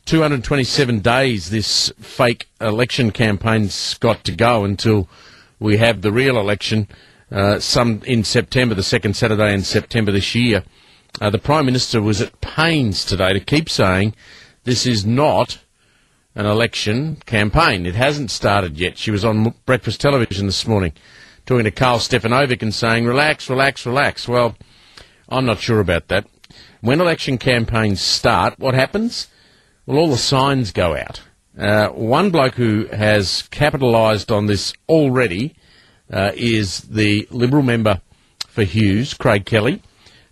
227 days this fake election campaign's got to go until we have the real election, some in September, the second Saturday in September this year. The Prime Minister was at pains today to keep saying this is not an election campaign. It hasn't started yet. She was on breakfast television this morning talking to Karl Stefanovic and saying, relax, relax, relax. Well, I'm not sure about that. When election campaigns start, what happens? Well, all the signs go out. One bloke who has capitalised on this already is the Liberal member for Hughes, Craig Kelly.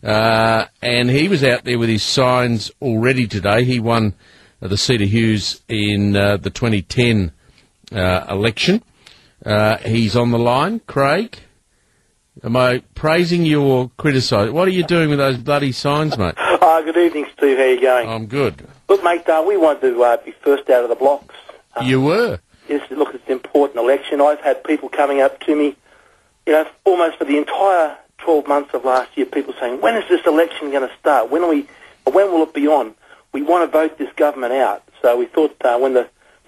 And he was out there with his signs already today. He won the seat of Hughes in the 2010 election. He's on the line. Craig, am I praising you or criticising? What are you doing with those bloody signs, mate? Good evening, Steve. How are you going? I'm good. Look, mate, we want to be first out of the blocks. You were? Yes, look, it's an important election. I've had people coming up to me, almost for the entire 12 months of last year, people saying, when is this election going to start? When will it be on? We want to vote this government out. So we thought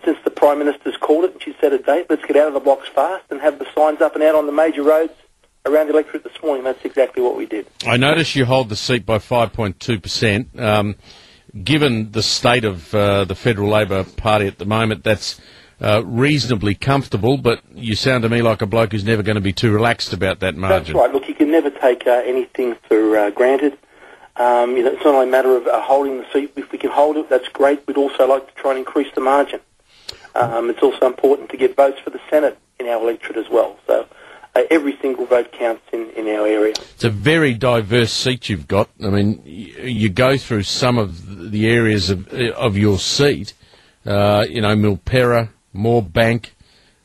since the Prime Minister's called it and she set a date, let's get out of the blocks fast and have the signs up and out on the major roads around the electorate this morning. That's exactly what we did. I notice you hold the seat by 5.2%. Given the state of the Federal Labor Party at the moment, that's reasonably comfortable, but you sound to me like a bloke who's never going to be too relaxed about that margin. That's right. Look, you can never take anything for granted. It's not only a matter of holding the seat. If we can hold it, that's great. We'd also like to try and increase the margin. It's also important to get votes for the Senate in our electorate as well. So every single vote counts in our area. It's a very diverse seat you've got. I mean, you go through some of the areas of your seat, Milperra, Moorebank,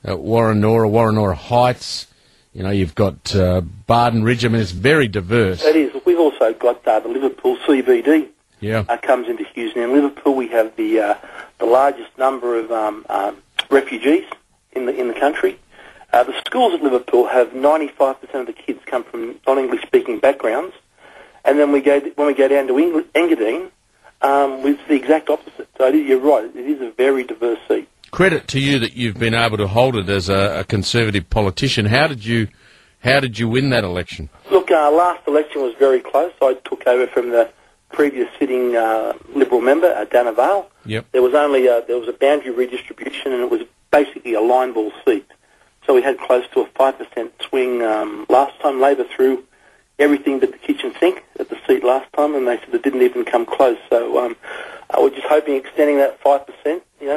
Warrenora Heights. You've got Barden Ridge. I mean, it's very diverse. It is. We've also got the Liverpool CBD. Yeah. Comes into Hughes. Now, in Liverpool, we have the largest number of refugees in the country. The schools at Liverpool have 95% of the kids come from non-English speaking backgrounds, and then when we go down to Engadine, it's the exact opposite. So you're right. It is a very diverse seat. Credit to you that you've been able to hold it as a Conservative politician. How did you win that election? Look, last election was very close. I took over from the previous sitting Liberal member, Dana Vale. Yep. There was a boundary redistribution, and it was basically a line ball seat. So we had close to a 5% swing last time. Labor threw everything but the kitchen sink at the seat last time, and they said it didn't even come close. So we're just hoping extending that 5%,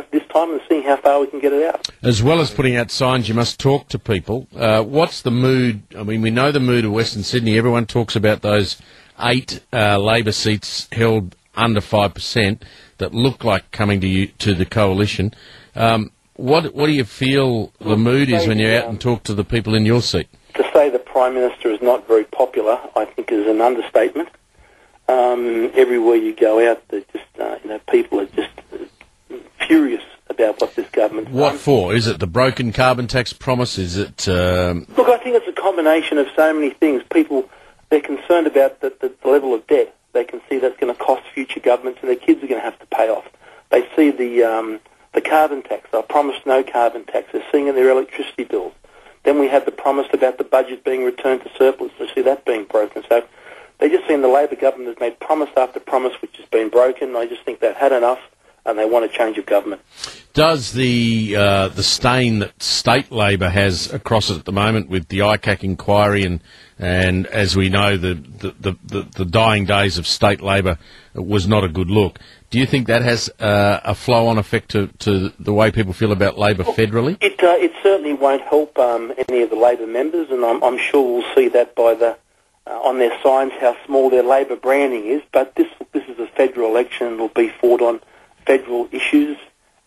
this time and seeing how far we can get it out. As well as putting out signs, you must talk to people. What's the mood? I mean, we know the mood of Western Sydney. Everyone talks about those 8 Labor seats held under 5% that look like coming to the coalition. What do you feel the mood is when you're out and talk to the people in your seat? To say the Prime Minister is not very popular, I think, is an understatement. Everywhere you go out, people are just furious about what this government's done. What for? Is it the broken carbon tax promise? Is it... Look, I think it's a combination of so many things. People, they're concerned about the level of debt. They can see that's going to cost future governments, and their kids are going to have to pay off. They see the carbon tax. They promised no carbon tax. They're seeing in their electricity bills. Then we had the promise about the budget being returned to surplus. They see that being broken. So they just seen the Labor government has made promise after promise which has been broken. I just think they've had enough and they want a change of government. Does the stain that state Labor has across it at the moment with the ICAC inquiry and as we know the dying days of state Labor was not a good look. Do you think that has a flow-on effect to the way people feel about Labor federally? It certainly won't help any of the Labor members, and I'm sure we'll see that by on their signs how small their Labor branding is. But this is a federal election, and will be fought on federal issues.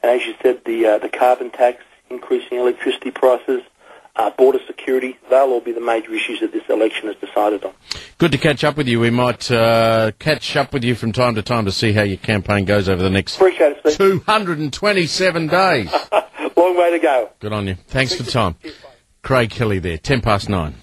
And as you said, the carbon tax, increasing electricity prices, border security, they'll all be the major issues that this election is decided on. Good to catch up with you. We might catch up with you from time to time to see how your campaign goes over the next 227 days. Long way to go. Good on you. Thanks for the time. Craig Kelly there, 9:10.